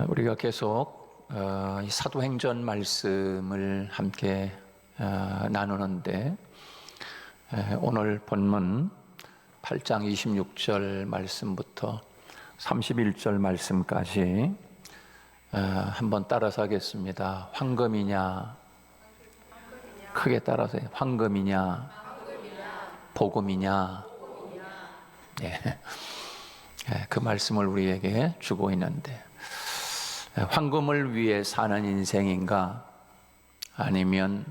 우리가 계속 이 사도행전 말씀을 함께 나누는데 오늘 본문 8장 26절 말씀부터 31절 말씀까지 한번 따라서 하겠습니다. 황금이냐, 크게 따라서 해요. 황금이냐, 복음이냐. 네. 그 말씀을 우리에게 주고 있는데, 황금을 위해 사는 인생인가, 아니면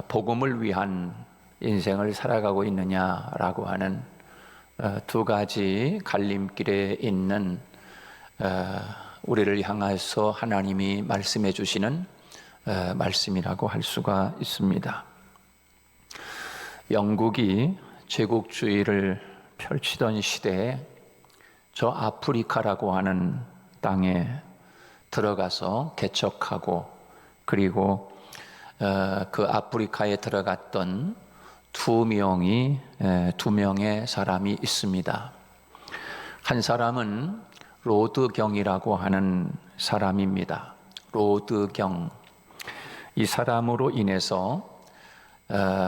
복음을 위한 인생을 살아가고 있느냐라고 하는 두 가지 갈림길에 있는 우리를 향해서 하나님이 말씀해 주시는 말씀이라고 할 수가 있습니다. 영국이 제국주의를 펼치던 시대에 저 아프리카라고 하는 땅에 들어가서 개척하고, 그리고 그 아프리카에 들어갔던 두 명의 사람이 있습니다. 한 사람은 로드경이라고 하는 사람입니다. 로드경. 이 사람으로 인해서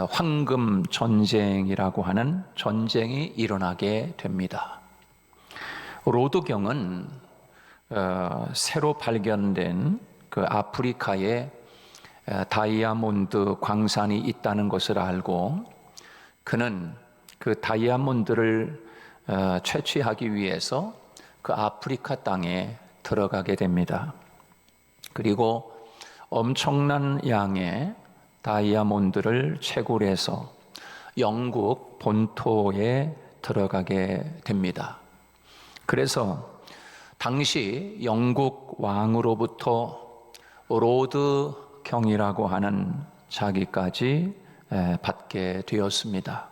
황금 전쟁이라고 하는 전쟁이 일어나게 됩니다. 로드경은 새로 발견된 그 아프리카에 다이아몬드 광산이 있다는 것을 알고, 그는 그 다이아몬드를 채취하기 위해서 그 아프리카 땅에 들어가게 됩니다. 그리고 엄청난 양의 다이아몬드를 채굴해서 영국 본토에 들어가게 됩니다. 그래서 당시 영국 왕으로부터 로드경이라고 하는 자기까지 받게 되었습니다.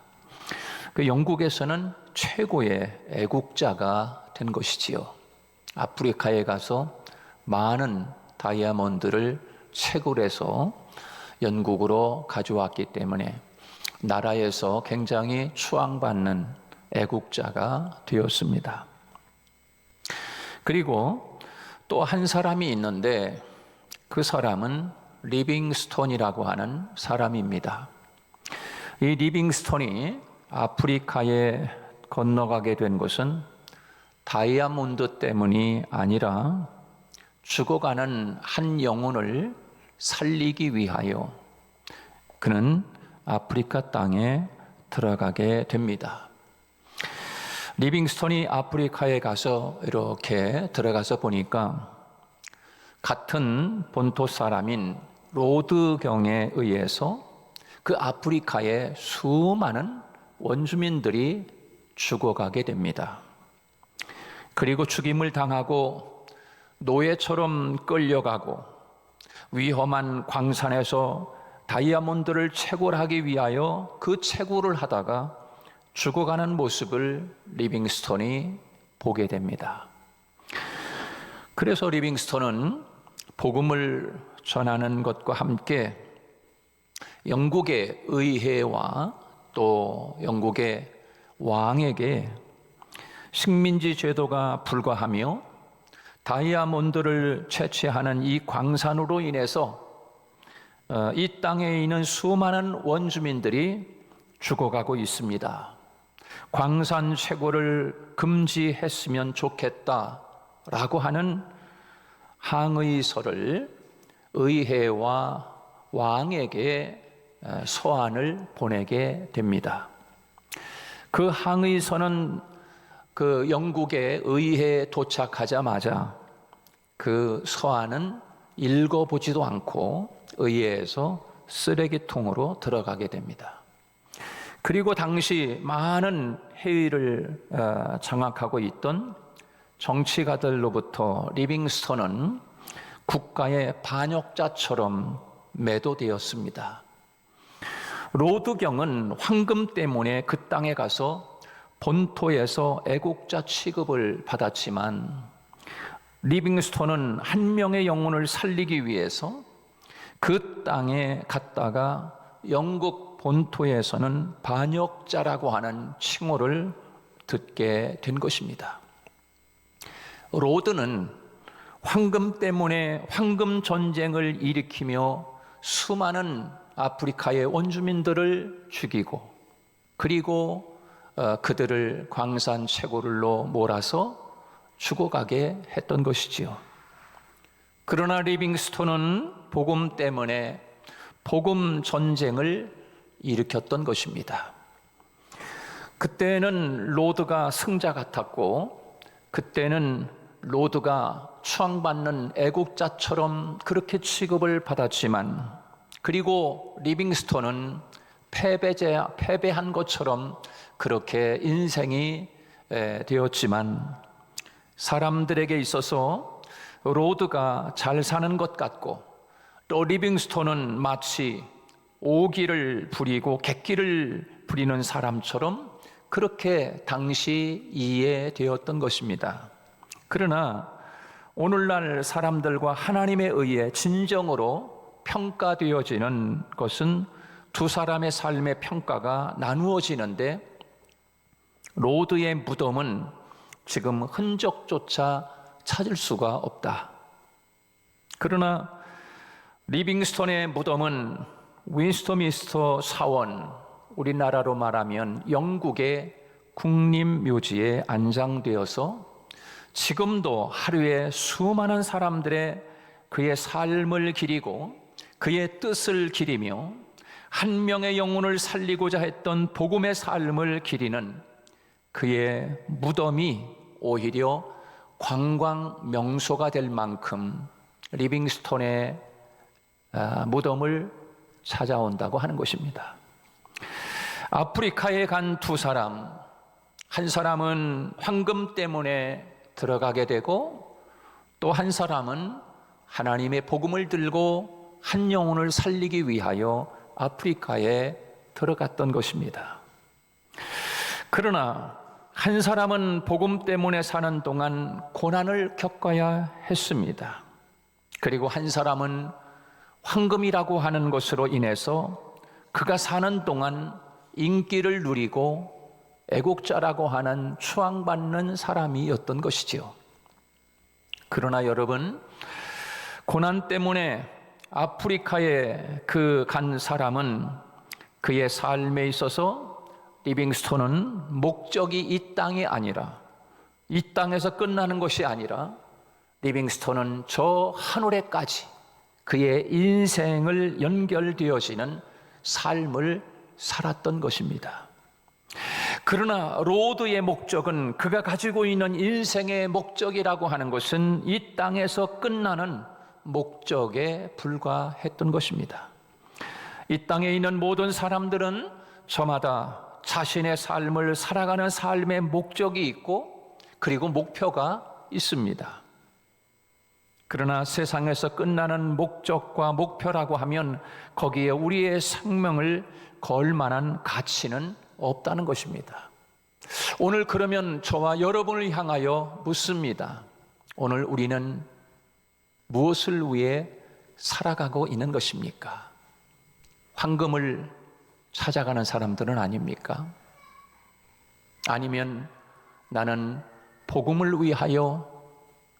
그 영국에서는 최고의 애국자가 된 것이지요. 아프리카에 가서 많은 다이아몬드를 채굴해서 영국으로 가져왔기 때문에 나라에서 굉장히 추앙받는 애국자가 되었습니다. 그리고 또 한 사람이 있는데, 그 사람은 리빙스톤이라고 하는 사람입니다. 이 리빙스톤이 아프리카에 건너가게 된 것은 다이아몬드 때문이 아니라 죽어가는 한 영혼을 살리기 위하여 그는 아프리카 땅에 들어가게 됩니다. 리빙스톤이 아프리카에 가서 이렇게 들어가서 보니까 같은 본토 사람인 로드경에 의해서 그 아프리카의 수많은 원주민들이 죽어가게 됩니다. 그리고 죽임을 당하고 노예처럼 끌려가고 위험한 광산에서 다이아몬드를 채굴하기 위하여 그 채굴을 하다가 죽어가는 모습을 리빙스톤이 보게 됩니다. 그래서 리빙스톤은 복음을 전하는 것과 함께 영국의 의회와 또 영국의 왕에게 식민지 제도가 불가하며 다이아몬드를 채취하는 이 광산으로 인해서 이 땅에 있는 수많은 원주민들이 죽어가고 있습니다. 광산 채굴을 금지했으면 좋겠다라고 하는 항의서를 의회와 왕에게 서한을 보내게 됩니다. 그 항의서는 그 영국의 의회에 도착하자마자 그 서한은 읽어보지도 않고 의회에서 쓰레기통으로 들어가게 됩니다. 그리고 당시 많은 회의를 장악하고 있던 정치가들로부터 리빙스톤은 국가의 반역자처럼 매도되었습니다. 로드경은 황금 때문에 그 땅에 가서 본토에서 애국자 취급을 받았지만, 리빙스톤은 한 명의 영혼을 살리기 위해서 그 땅에 갔다가 영국 본토에서는 반역자라고 하는 칭호를 듣게 된 것입니다. 로드는 황금 때문에 황금 전쟁을 일으키며 수많은 아프리카의 원주민들을 죽이고, 그리고 그들을 광산 채굴로 몰아서 죽어가게 했던 것이지요. 그러나 리빙스톤은 복음 때문에 복음 전쟁을 일으켰던 것입니다. 그때는 로드가 승자 같았고, 그때는 로드가 추앙받는 애국자처럼 그렇게 취급을 받았지만, 그리고 리빙스톤은 패배한 것처럼 그렇게 인생이 되었지만, 사람들에게 있어서 로드가 잘 사는 것 같고, 또 리빙스톤은 마치 오기를 부리고 객기를 부리는 사람처럼 그렇게 당시 이해되었던 것입니다. 그러나 오늘날 사람들과 하나님에 의해 진정으로 평가되어지는 것은 두 사람의 삶의 평가가 나누어지는데, 로드의 무덤은 지금 흔적조차 찾을 수가 없다. 그러나 리빙스톤의 무덤은 윈스터민스터 사원, 우리나라로 말하면 영국의 국립묘지에 안장되어서 지금도 하루에 수많은 사람들의 그의 삶을 기리고 그의 뜻을 기리며 한 명의 영혼을 살리고자 했던 복음의 삶을 기리는 그의 무덤이 오히려 관광 명소가 될 만큼 리빙스톤의 무덤을 찾아온다고 하는 것입니다. 아프리카에 간 두 사람, 한 사람은 황금 때문에 들어가게 되고, 또 한 사람은 하나님의 복음을 들고 한 영혼을 살리기 위하여 아프리카에 들어갔던 것입니다. 그러나 한 사람은 복음 때문에 사는 동안 고난을 겪어야 했습니다. 그리고 한 사람은 황금이라고 하는 것으로 인해서 그가 사는 동안 인기를 누리고 애국자라고 하는 추앙받는 사람이었던 것이지요. 그러나 여러분, 고난 때문에 아프리카에 간 사람은 그의 삶에 있어서 리빙스톤은 목적이 이 땅이 아니라, 이 땅에서 끝나는 것이 아니라 리빙스톤은 저 하늘에까지 그의 인생을 연결되어지는 삶을 살았던 것입니다. 그러나 로드의 목적은, 그가 가지고 있는 인생의 목적이라고 하는 것은 이 땅에서 끝나는 목적에 불과했던 것입니다. 이 땅에 있는 모든 사람들은 저마다 자신의 삶을 살아가는 삶의 목적이 있고, 그리고 목표가 있습니다. 그러나 세상에서 끝나는 목적과 목표라고 하면 거기에 우리의 생명을 걸 만한 가치는 없다는 것입니다. 오늘 그러면 저와 여러분을 향하여 묻습니다. 오늘 우리는 무엇을 위해 살아가고 있는 것입니까? 황금을 찾아가는 사람들은 아닙니까? 아니면 나는 복음을 위하여,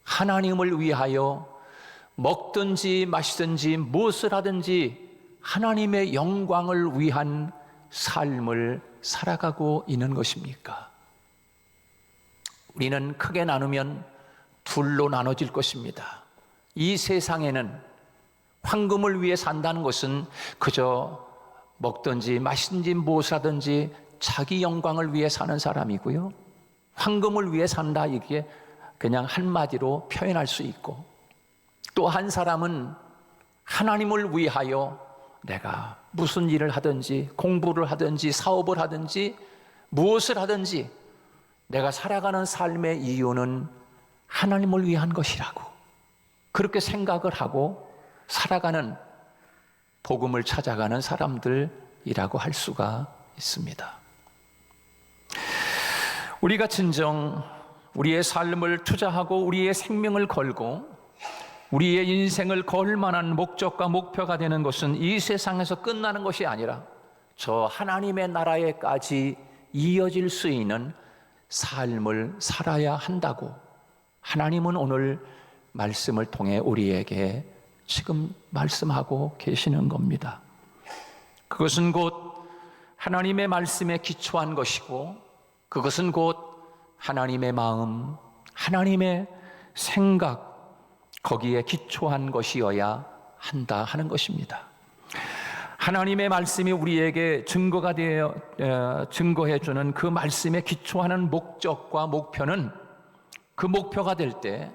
하나님을 위하여 먹든지 마시든지 무엇을 하든지 하나님의 영광을 위한 삶을 살아가고 있는 것입니까? 우리는 크게 나누면 둘로 나눠질 것입니다. 이 세상에는 황금을 위해 산다는 것은 그저 먹든지 마시든지 무엇을 하든지 자기 영광을 위해 사는 사람이고요, 황금을 위해 산다, 이게 그냥 한마디로 표현할 수 있고, 또 한 사람은 하나님을 위하여 내가 무슨 일을 하든지 공부를 하든지 사업을 하든지 무엇을 하든지 내가 살아가는 삶의 이유는 하나님을 위한 것이라고 그렇게 생각을 하고 살아가는, 복음을 찾아가는 사람들이라고 할 수가 있습니다. 우리가 진정 우리의 삶을 투자하고 우리의 생명을 걸고 우리의 인생을 걸 만한 목적과 목표가 되는 것은 이 세상에서 끝나는 것이 아니라 저 하나님의 나라에까지 이어질 수 있는 삶을 살아야 한다고 하나님은 오늘 말씀을 통해 우리에게 지금 말씀하고 계시는 겁니다. 그것은 곧 하나님의 말씀에 기초한 것이고, 그것은 곧 하나님의 마음, 하나님의 생각, 거기에 기초한 것이어야 한다 하는 것입니다. 하나님의 말씀이 우리에게 증거해 주는 그 말씀에 기초하는 목적과 목표는, 그 목표가 될 때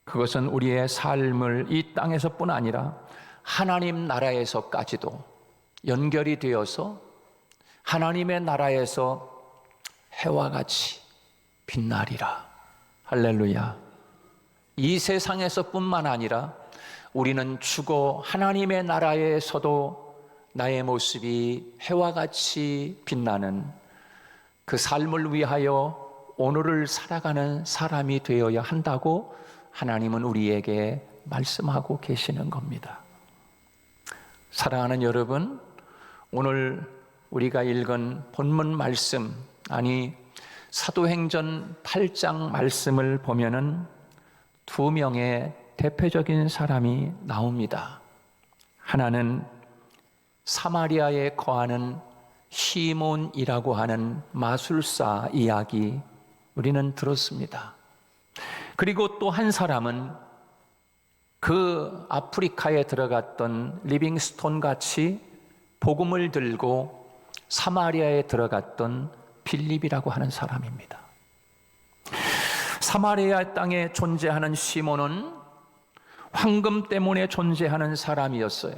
그것은 우리의 삶을 이 땅에서뿐 아니라 하나님 나라에서까지도 연결이 되어서 하나님의 나라에서 해와 같이 빛나리라. 할렐루야. 이 세상에서뿐만 아니라 우리는 죽어 하나님의 나라에서도 나의 모습이 해와 같이 빛나는 그 삶을 위하여 오늘을 살아가는 사람이 되어야 한다고 하나님은 우리에게 말씀하고 계시는 겁니다. 사랑하는 여러분, 오늘 우리가 읽은 본문 말씀, 아니 사도행전 8장 말씀을 보면은 두 명의 대표적인 사람이 나옵니다. 하나는 사마리아에 거하는 시몬이라고 하는 마술사 이야기 우리는 들었습니다. 그리고 또 한 사람은 그 아프리카에 들어갔던 리빙스톤 같이 복음을 들고 사마리아에 들어갔던 빌립이라고 하는 사람입니다. 사마리아 땅에 존재하는 시몬은 황금 때문에 존재하는 사람이었어요.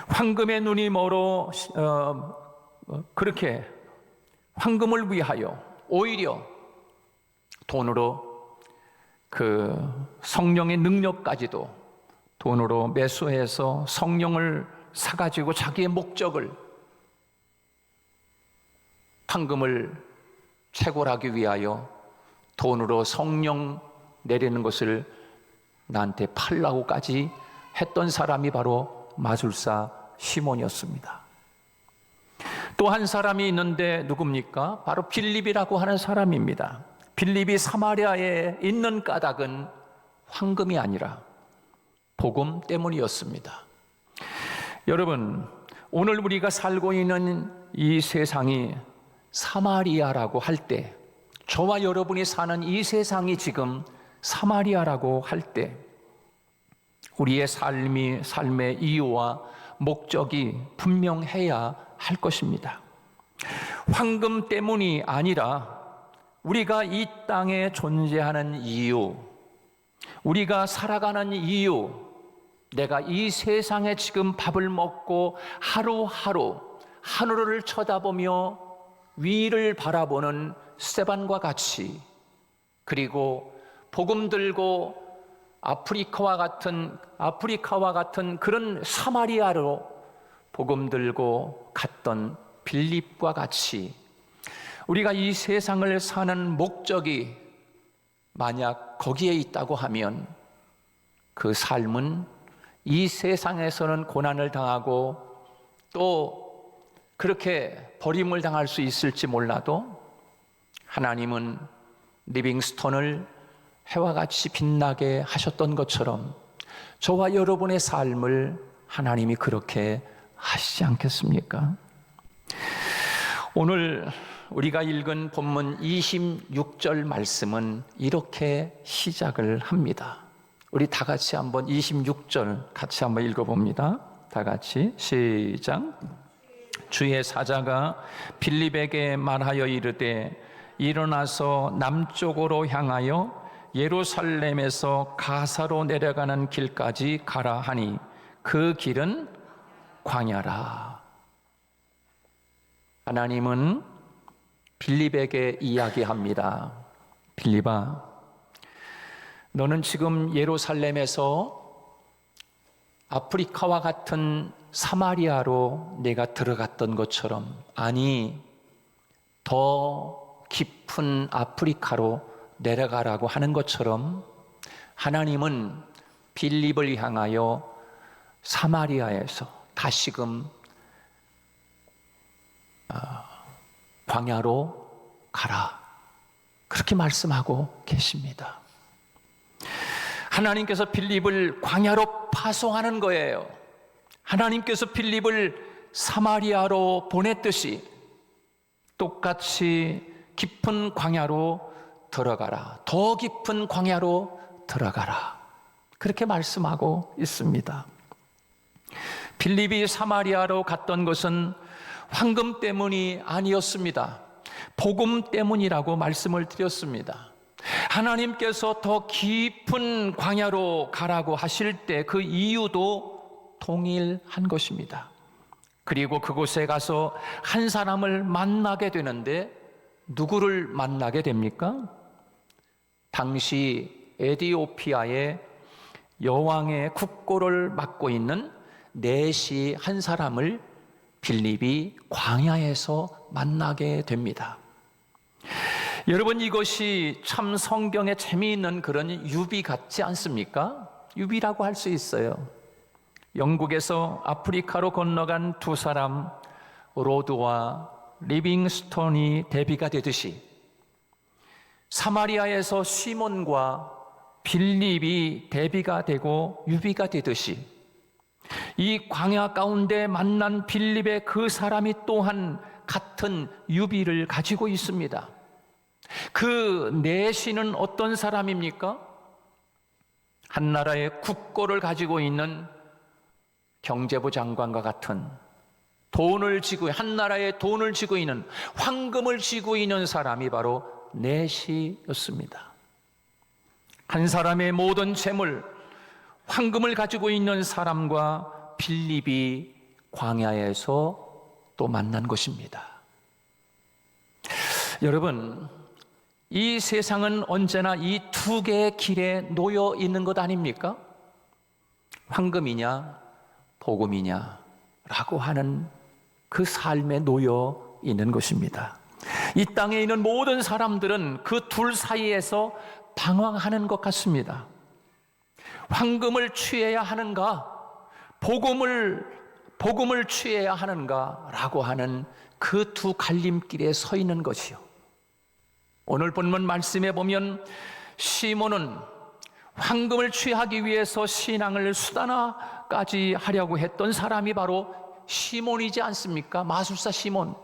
황금의 눈이 멀어 그렇게 황금을 위하여 오히려 돈으로 그 성령의 능력까지도 돈으로 매수해서 성령을 사가지고 자기의 목적을, 황금을 채굴하기 위하여 돈으로 성령 내리는 것을 나한테 팔라고까지 했던 사람이 바로 마술사 시몬이었습니다. 또 한 사람이 있는데 누굽니까? 바로 빌립이라고 하는 사람입니다. 빌립이 사마리아에 있는 까닭은 황금이 아니라 복음 때문이었습니다. 여러분, 오늘 우리가 살고 있는 이 세상이 사마리아라고 할 때, 저와 여러분이 사는 이 세상이 지금 사마리아라고 할 때, 우리의 삶의 이유와 목적이 분명해야 할 것입니다. 황금 때문이 아니라 우리가 이 땅에 존재하는 이유, 우리가 살아가는 이유, 내가 이 세상에 지금 밥을 먹고 하루하루 하늘을 쳐다보며 위를 바라보는 스데반과 같이, 그리고 복음 들고 아프리카와 같은 그런 사마리아로 복음 들고 갔던 빌립과 같이 우리가 이 세상을 사는 목적이 만약 거기에 있다고 하면 그 삶은 이 세상에서는 고난을 당하고 또 그렇게 버림을 당할 수 있을지 몰라도 하나님은 리빙스톤을 해와 같이 빛나게 하셨던 것처럼 저와 여러분의 삶을 하나님이 그렇게 하시지 않겠습니까? 오늘 우리가 읽은 본문 26절 말씀은 이렇게 시작을 합니다. 우리 다 같이 한번 26절 같이 한번 읽어봅니다. 다 같이 시작. 주의 사자가 빌립에게 말하여 이르되 일어나서 남쪽으로 향하여 예루살렘에서 가사로 내려가는 길까지 가라 하니 그 길은 광야라. 하나님은 빌립에게 이야기합니다. 빌립아, 너는 지금 예루살렘에서 아프리카와 같은 사마리아로 내가 들어갔던 것처럼, 아니 더 깊은 아프리카로 내려가라고 하는 것처럼 하나님은 빌립을 향하여 사마리아에서 다시금 광야로 가라, 그렇게 말씀하고 계십니다. 하나님께서 빌립을 광야로 파송하는 거예요. 하나님께서 빌립을 사마리아로 보냈듯이 똑같이 깊은 광야로 들어가라. 더 깊은 광야로 들어가라. 그렇게 말씀하고 있습니다. 빌립이 사마리아로 갔던 것은 황금 때문이 아니었습니다. 복음 때문이라고 말씀을 드렸습니다. 하나님께서 더 깊은 광야로 가라고 하실 때 그 이유도 동일한 것입니다. 그리고 그곳에 가서 한 사람을 만나게 되는데 누구를 만나게 됩니까? 당시 에디오피아의 여왕의 국고를 맡고 있는 내시 한 사람을 빌립이 광야에서 만나게 됩니다. 여러분, 이것이 참 성경에 재미있는 그런 유비 같지 않습니까? 유비라고 할 수 있어요. 영국에서 아프리카로 건너간 두 사람, 로드와 리빙스톤이 대비가 되듯이 사마리아에서 시몬과 빌립이 대비가 되고 유비가 되듯이 이 광야 가운데 만난 빌립의 그 사람이 또한 같은 유비를 가지고 있습니다. 그 내시는 어떤 사람입니까? 한 나라의 국고를 가지고 있는 경제부 장관과 같은 한 나라의 돈을 쥐고 있는, 황금을 쥐고 있는 사람이 바로 내시였습니다. 한 사람의 모든 재물, 황금을 가지고 있는 사람과 빌립이 광야에서 또 만난 것입니다. 여러분, 이 세상은 언제나 이 두 개의 길에 놓여 있는 것 아닙니까? 황금이냐 복음이냐 라고 하는 그 삶에 놓여 있는 것입니다. 이 땅에 있는 모든 사람들은 그 둘 사이에서 방황하는 것 같습니다. 황금을 취해야 하는가, 복음을 취해야 하는가 라고 하는 그 두 갈림길에 서 있는 것이요. 오늘 본문 말씀에 보면 시몬은 황금을 취하기 위해서 신앙을 수단화까지 하려고 했던 사람이 바로 시몬이지 않습니까? 마술사 시몬.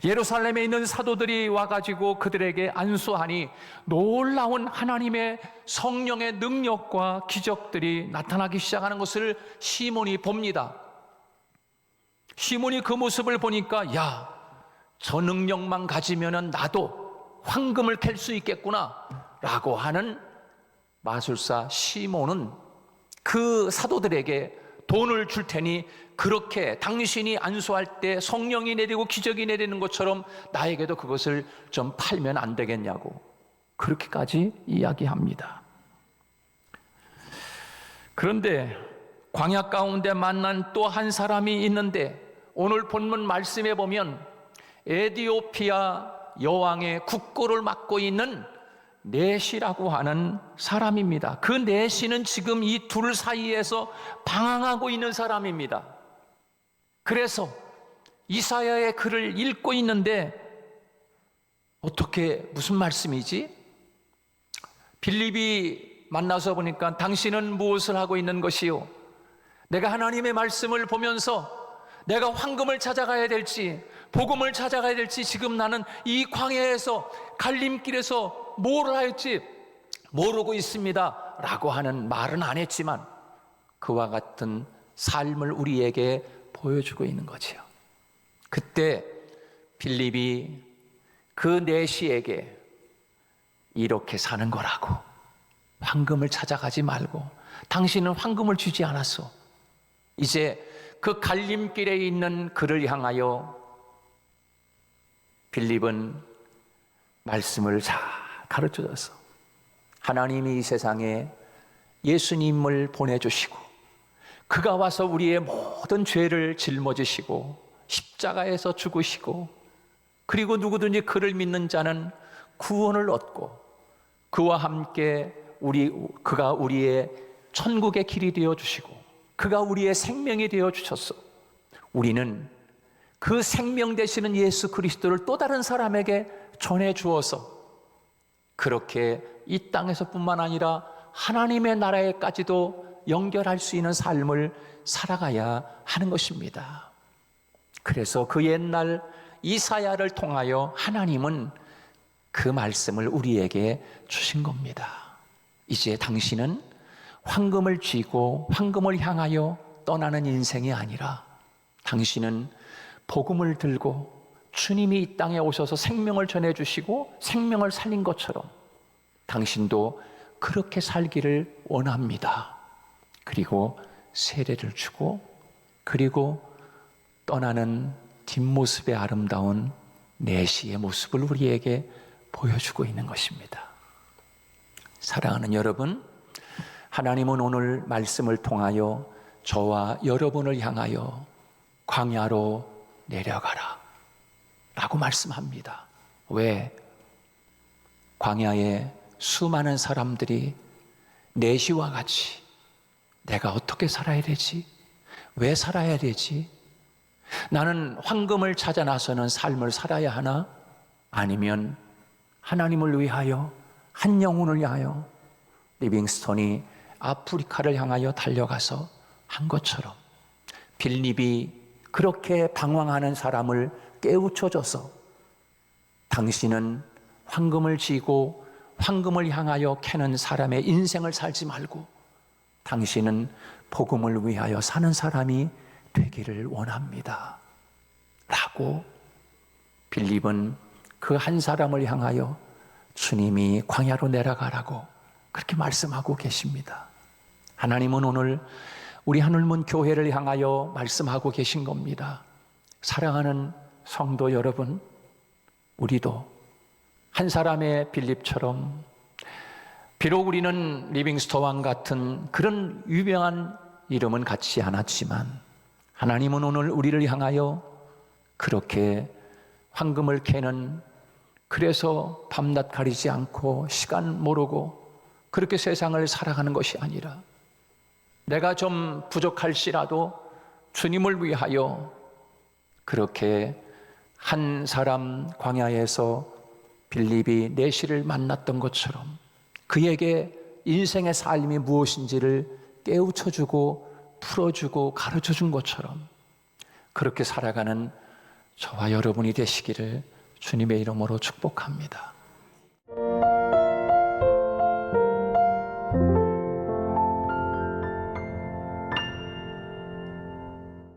예루살렘에 있는 사도들이 와가지고 그들에게 안수하니 놀라운 하나님의 성령의 능력과 기적들이 나타나기 시작하는 것을 시몬이 봅니다. 시몬이 그 모습을 보니까 야, 저 능력만 가지면은 나도 황금을 캘 수 있겠구나 라고 하는 마술사 시몬은 그 사도들에게 돈을 줄 테니 그렇게 당신이 안수할 때 성령이 내리고 기적이 내리는 것처럼 나에게도 그것을 좀 팔면 안 되겠냐고 그렇게까지 이야기합니다. 그런데 광야 가운데 만난 또 한 사람이 있는데 오늘 본문 말씀에 보면 에디오피아 여왕의 국고를 맡고 있는 내시라고 하는 사람입니다. 그 내시는 지금 이 둘 사이에서 방황하고 있는 사람입니다. 그래서 이사야의 글을 읽고 있는데 어떻게 무슨 말씀이지? 빌립이 만나서 보니까 당신은 무엇을 하고 있는 것이요? 내가 하나님의 말씀을 보면서 내가 황금을 찾아가야 될지 복음을 찾아가야 될지 지금 나는 이 광야에서 갈림길에서 뭘 할지 모르고 있습니다 라고 하는 말은 안 했지만 그와 같은 삶을 우리에게 보여주고 있는 거지요. 그때 빌립이 그 내시에게 이렇게 사는 거라고, 황금을 찾아가지 말고 당신은 황금을 주지 않았어. 이제 그 갈림길에 있는 그를 향하여 빌립은 말씀을 잘 가르쳐줘서 하나님이 이 세상에 예수님을 보내주시고 그가 와서 우리의 모든 죄를 짊어지시고 십자가에서 죽으시고 그리고 누구든지 그를 믿는 자는 구원을 얻고 그와 함께 그가 우리의 천국의 길이 되어주시고 그가 우리의 생명이 되어주셨어. 우리는 그 생명 되시는 예수 그리스도를 또 다른 사람에게 전해주어서 그렇게 이 땅에서뿐만 아니라 하나님의 나라에까지도 연결할 수 있는 삶을 살아가야 하는 것입니다. 그래서 그 옛날 이사야를 통하여 하나님은 그 말씀을 우리에게 주신 겁니다. 이제 당신은 황금을 쥐고 황금을 향하여 떠나는 인생이 아니라 당신은 복음을 들고 주님이 이 땅에 오셔서 생명을 전해주시고 생명을 살린 것처럼 당신도 그렇게 살기를 원합니다. 그리고 세례를 주고 그리고 떠나는 뒷모습의 아름다운 내시의 모습을 우리에게 보여주고 있는 것입니다. 사랑하는 여러분, 하나님은 오늘 말씀을 통하여 저와 여러분을 향하여 광야로 내려가라 라고 말씀합니다. 왜? 광야에 수많은 사람들이 내시와 같이 내가 어떻게 살아야 되지? 왜 살아야 되지? 나는 황금을 찾아 나서는 삶을 살아야 하나? 아니면 하나님을 위하여 한 영혼을 위하여 리빙스톤이 아프리카를 향하여 달려가서 한 것처럼 빌립이 그렇게 방황하는 사람을 깨우쳐줘서 당신은 황금을 쥐고 황금을 향하여 캐는 사람의 인생을 살지 말고 당신은 복음을 위하여 사는 사람이 되기를 원합니다 라고 빌립은 그 한 사람을 향하여 주님이 광야로 내려가라고 그렇게 말씀하고 계십니다. 하나님은 오늘 우리 하늘문 교회를 향하여 말씀하고 계신 겁니다. 사랑하는 성도 여러분, 우리도 한 사람의 빌립처럼 비록 우리는 리빙스톤 같은 그런 유명한 이름은 갖지 않았지만 하나님은 오늘 우리를 향하여 그렇게 황금을 캐는, 그래서 밤낮 가리지 않고 시간 모르고 그렇게 세상을 살아가는 것이 아니라 내가 좀 부족할지라도 주님을 위하여 그렇게 한 사람 광야에서 빌립이 내시를 만났던 것처럼 그에게 인생의 삶이 무엇인지를 깨우쳐주고 풀어주고 가르쳐준 것처럼 그렇게 살아가는 저와 여러분이 되시기를 주님의 이름으로 축복합니다.